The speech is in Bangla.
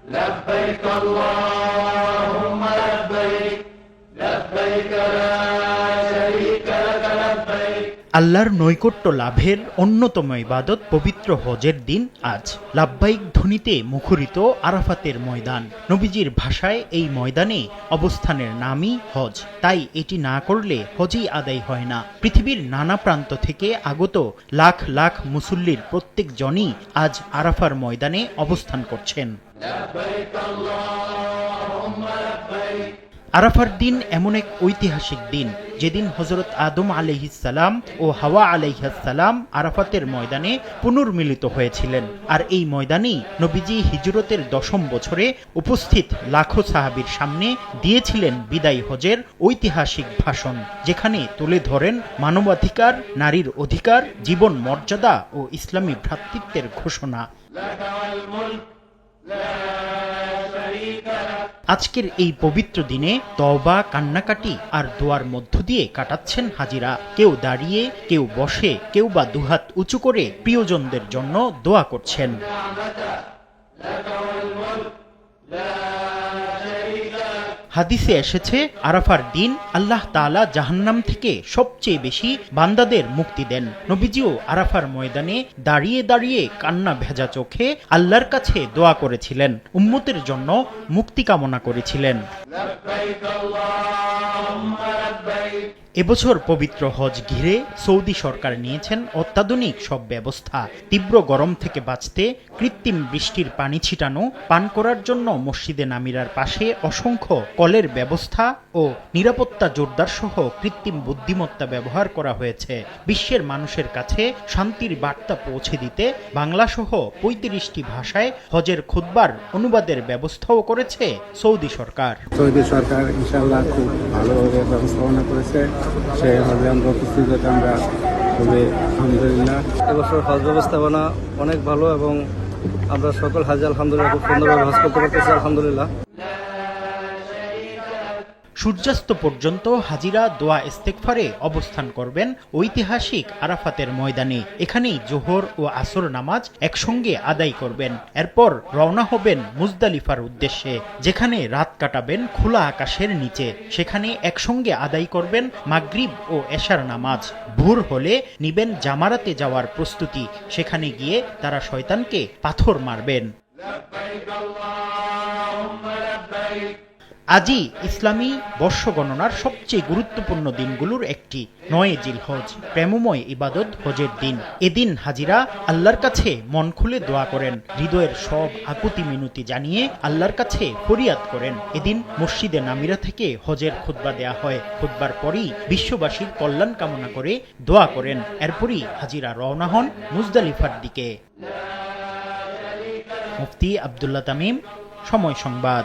لبيك اللهم لبيك لبيك لا شريك لك لبيك। আল্লাহর নৈকট্য লাভের অন্যতম ইবাদত পবিত্র হজের দিন আজ। লাব্বাইক ধ্বনিতে মুখরিত আরাফাতের ময়দান। নবীজির ভাষায় এই ময়দানে অবস্থানের নামই হজ। তাই এটি না করলে হজই আদায় হয় না। পৃথিবীর নানা প্রান্ত থেকে আগত লাখ লাখ মুসল্লির প্রত্যেক জনই আজ আরাফার ময়দানে অবস্থান করছেন। আরাফার দিন এমন এক ঐতিহাসিক দিন যেদিন হযরত আদম আলাইহিসসালাম ও হাওয়া আলাইহিসসালাম আরাফাতের ময়দানে পুনর্মিলিত হয়েছিলেন। আর এই ময়দানেই নবীজি হিজরতের 10ম বছরে উপস্থিত লাখো সাহাবীর সামনে দিয়েছিলেন বিদায় হজের ঐতিহাসিক ভাষণ, যেখানে তুলে ধরেন মানবাধিকার, নারীর অধিকার, জীবন মর্যাদা ও ইসলামী ভ্রাতৃত্বের ঘোষণা। আজকের এই পবিত্র দিনে তওবা, কান্নাকাটি আর দোয়ার মধ্য দিয়ে কাটাচ্ছেন হাজিরা। কেউ দাঁড়িয়ে, কেউ বসে, কেউ বা দুহাত উঁচু করে প্রিয়জনদের জন্য দোয়া করছেন। হাদিসে এসেছে, আরাফার দিন আল্লাহ তাআলা জাহান্নাম থেকে সবচেয়ে বেশি বান্দাদের মুক্তি দেন। নবীজিও আরাফার ময়দানে দাঁড়িয়ে দাঁড়িয়ে কান্না ভেজা চোখে আল্লাহর কাছে দোয়া করেছিলেন, উম্মতের জন্য মুক্তি কামনা করেছিলেন। এবছর পবিত্র হজ ঘিরে সৌদি সরকার নিয়েছেন অত্যাধুনিক সব ব্যবস্থা। তীব্র গরম থেকে বাঁচতে কৃত্রিম বৃষ্টির পানি ছিটানো, পান করার জন্য মসজিদে নামিরার পাশে অসংখ্য কলের ব্যবস্থা ও নিরাপত্তা জোরদার সহ কৃত্রিম বুদ্ধিমত্তা ব্যবহার করা হয়েছে। বিশ্বের মানুষের কাছে শান্তির বার্তা পৌঁছে দিতে বাংলাসহ 35টি ভাষায় হজের খুতবার অনুবাদের ব্যবস্থাও করেছে সৌদি সরকার। সৌদি সরকার ইনশাআল্লাহ খুব ভালোভাবে ব্যবস্থাপনা করেছে। সেই হজে আমরা উপস্থিত আমরা খুবই আলহামদুলিল্লাহ। এবছর হজ ব্যবস্থাপনা অনেক ভালো এবং আমরা সকল হাজি আলহামদুলিল্লাহ খুব সুন্দরভাবে হজ করতে পারতেছি আলহামদুলিল্লাহ। সূর্যাস্ত পর্যন্ত হাজিরা দোয়া ইস্তেগফারে অবস্থান করবেন ঐতিহাসিক আরাফাতের ময়দানে। এখানেই জোহর ও আসর নামাজ একসঙ্গে আদায় করবেন। এরপর রওনা হবেন মুজদালিফার উদ্দেশ্যে, যেখানে রাত কাটাবেন খোলা আকাশের নিচে। সেখানে একসঙ্গে আদায় করবেন মাগরিব ও এশার নামাজ। ভোর হলে নিবেন জামারাতে যাওয়ার প্রস্তুতি। সেখানে গিয়ে তারা শয়তানকে পাথর মারবেন। আজই ইসলামী বর্ষ গণনার সবচেয়ে গুরুত্বপূর্ণ দিনগুলোর একটি 9 জিলহজ, প্রেমময় ইবাদত হজের দিন। এদিন হাজিরা আল্লাহর কাছে মন খুলে দোয়া করেন, হৃদয়ের সব আকুতি মিনতি জানিয়ে আল্লাহর কাছে ফরিয়াদ করেন। এদিন মসজিদে নামিরা থেকে হজের খুতবা দেয়া হয়। খুতবার পরই বিশ্ববাসীর কল্যাণ কামনা করে দোয়া করেন। এরপরই হাজিরা রওনা হন মুজদালিফার দিকে। মুফতি আব্দুল্লাহ তামিম, সময় সংবাদ।